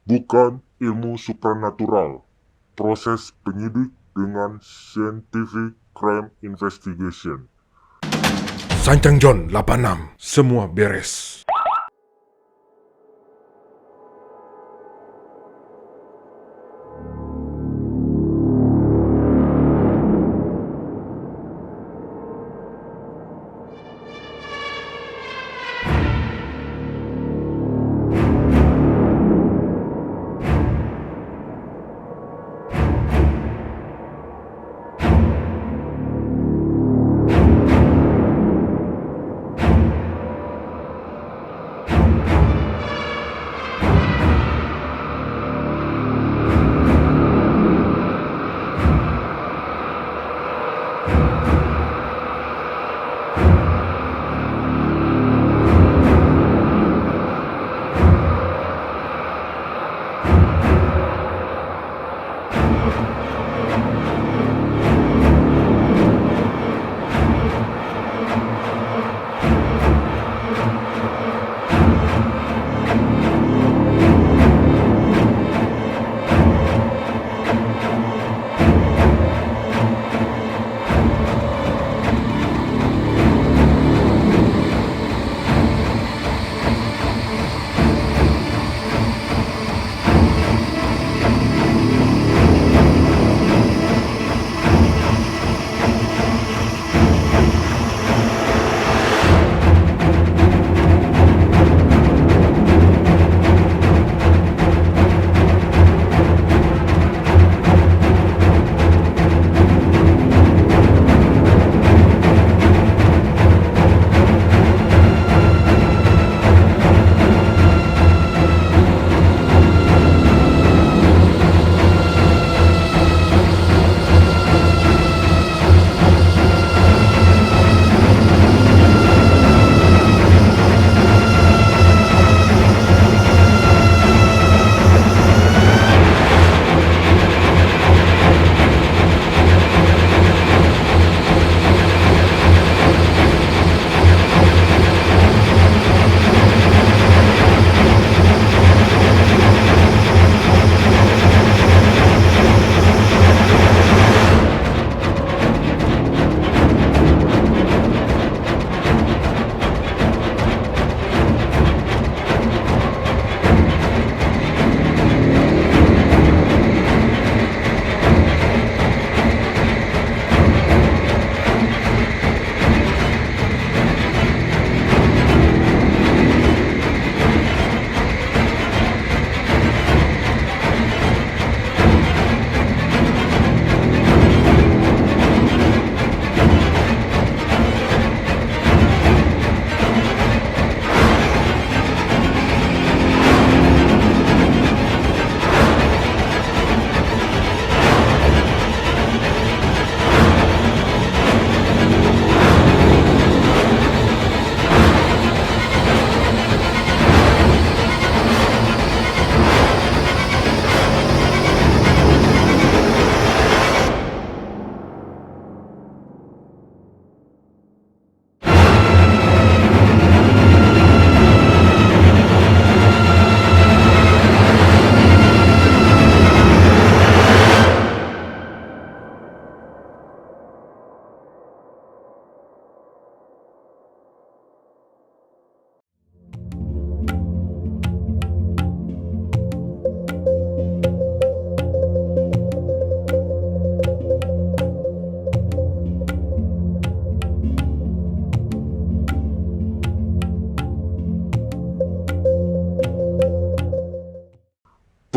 bukan ilmu supranatural. Proses penyidik dengan scientific crime investigation. Sancang John 86, semua beres.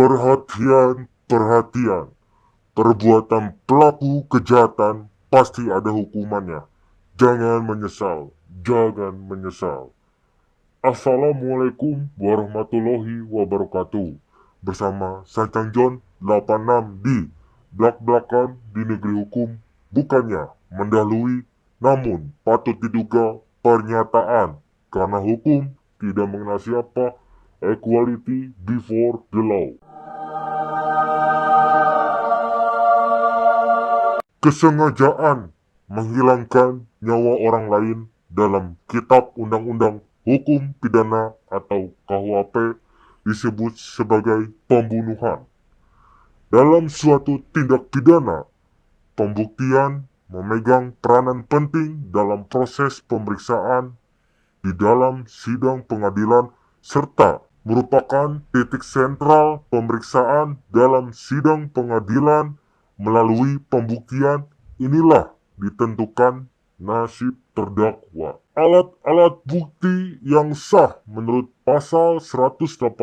Perhatian, perhatian. Perbuatan pelaku kejahatan pasti ada hukumannya. Jangan menyesal, jangan menyesal. Assalamualaikum warahmatullahi wabarakatuh. Bersama Sancang John 86 di Blak-Blakan di negeri hukum, bukannya mendahului, namun patut diduga pernyataan karena hukum tidak mengenal siapa. Equality before the law. Kesengajaan menghilangkan nyawa orang lain dalam Kitab Undang-Undang Hukum Pidana atau KUHP disebut sebagai pembunuhan. Dalam suatu tindak pidana, pembuktian memegang peranan penting dalam proses pemeriksaan di dalam sidang pengadilan serta merupakan titik sentral pemeriksaan dalam sidang pengadilan. Melalui pembuktian inilah ditentukan nasib terdakwa. Alat-alat bukti yang sah menurut pasal 184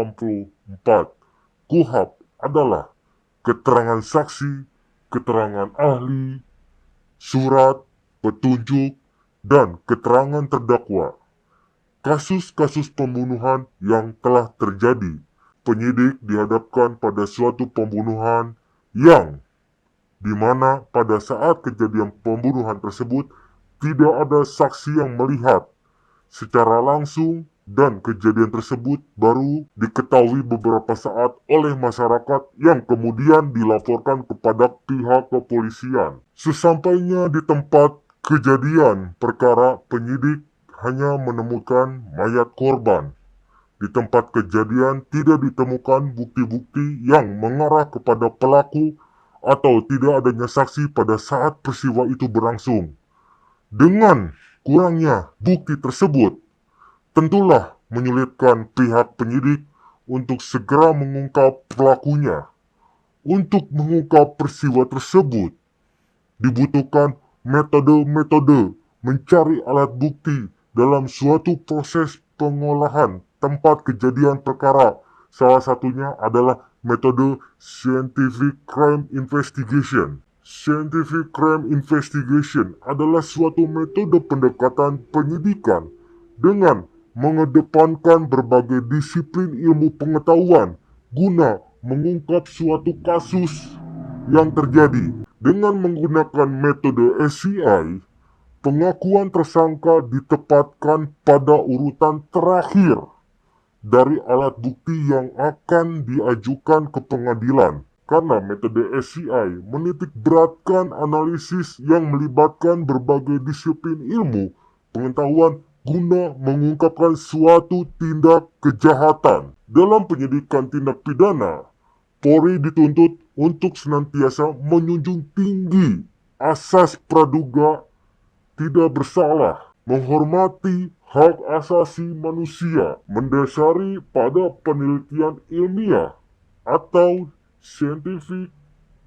KUHP adalah keterangan saksi, keterangan ahli, surat, petunjuk, dan keterangan terdakwa. Kasus-kasus pembunuhan yang telah terjadi, penyidik dihadapkan pada suatu pembunuhan yang di mana pada saat kejadian pembunuhan tersebut tidak ada saksi yang melihat secara langsung dan kejadian tersebut baru diketahui beberapa saat oleh masyarakat yang kemudian dilaporkan kepada pihak kepolisian. Sesampainya di tempat kejadian perkara, penyidik hanya menemukan mayat korban. Di tempat kejadian tidak ditemukan bukti-bukti yang mengarah kepada pelaku atau tidak adanya saksi pada saat peristiwa itu berlangsung. Dengan kurangnya bukti tersebut, tentulah menyulitkan pihak penyidik untuk segera mengungkap pelakunya. Untuk mengungkap peristiwa tersebut, dibutuhkan metode-metode mencari alat bukti dalam suatu proses pengolahan tempat kejadian perkara. Salah satunya adalah metode Scientific Crime Investigation. Scientific Crime Investigation adalah suatu metode pendekatan penyidikan dengan mengedepankan berbagai disiplin ilmu pengetahuan guna mengungkap suatu kasus yang terjadi. Dengan menggunakan metode SCI, pengakuan tersangka ditempatkan pada urutan terakhir dari alat bukti yang akan diajukan ke pengadilan. Karena metode SCI menitik beratkan analisis yang melibatkan berbagai disiplin ilmu pengetahuan guna mengungkapkan suatu tindak kejahatan. Dalam penyidikan tindak pidana, Polri dituntut untuk senantiasa menjunjung tinggi asas praduga tidak bersalah, menghormati hak asasi manusia, mendasari pada penelitian ilmiah atau scientific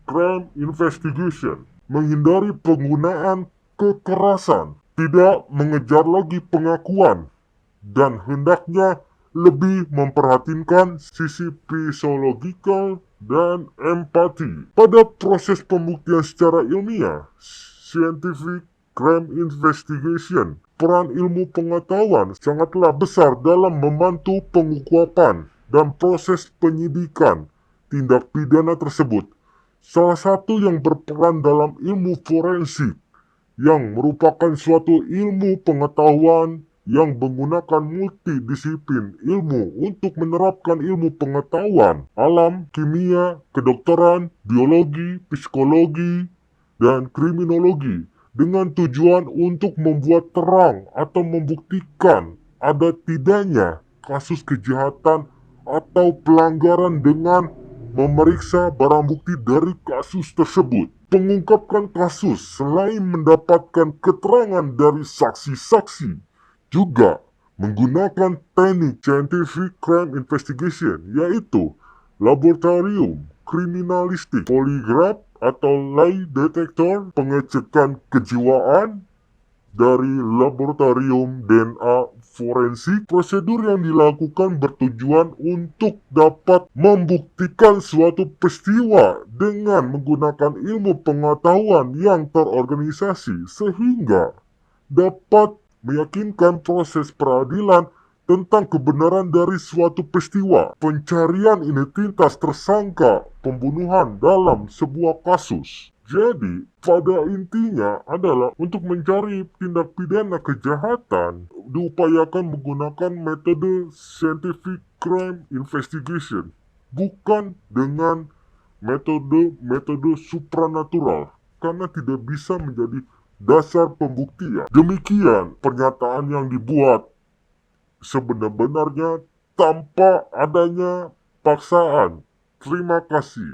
crime investigation, menghindari penggunaan kekerasan, tidak mengejar lagi pengakuan, dan hendaknya lebih memperhatikan sisi psikologikal dan empati. Pada proses pembuktian secara ilmiah, scientific crime investigation, peran ilmu pengetahuan sangatlah besar dalam membantu pengungkapan dan proses penyidikan tindak pidana tersebut. Salah satu yang berperan dalam ilmu forensik, yang merupakan suatu ilmu pengetahuan yang menggunakan multidisiplin ilmu untuk menerapkan ilmu pengetahuan alam, kimia, kedokteran, biologi, psikologi, dan kriminologi dengan tujuan untuk membuat terang atau membuktikan ada tidaknya kasus kejahatan atau pelanggaran dengan memeriksa barang bukti dari kasus tersebut. Mengungkapkan kasus selain mendapatkan keterangan dari saksi-saksi, juga menggunakan teknik scientific crime investigation, yaitu laboratorium kriminalistik, poligraf atau lie detector, pengecekan kejiwaan dari laboratorium DNA forensik. Prosedur yang dilakukan bertujuan untuk dapat membuktikan suatu peristiwa dengan menggunakan ilmu pengetahuan yang terorganisasi sehingga dapat meyakinkan proses peradilan tentang kebenaran dari suatu peristiwa. Pencarian identitas tersangka pembunuhan dalam sebuah kasus. Jadi, pada intinya adalah untuk mencari tindak pidana kejahatan diupayakan menggunakan metode scientific crime investigation, bukan dengan metode supranatural, karena tidak bisa menjadi dasar pembuktian. Demikian pernyataan yang dibuat. Sebenar-benarnya tanpa adanya paksaan. Terima kasih.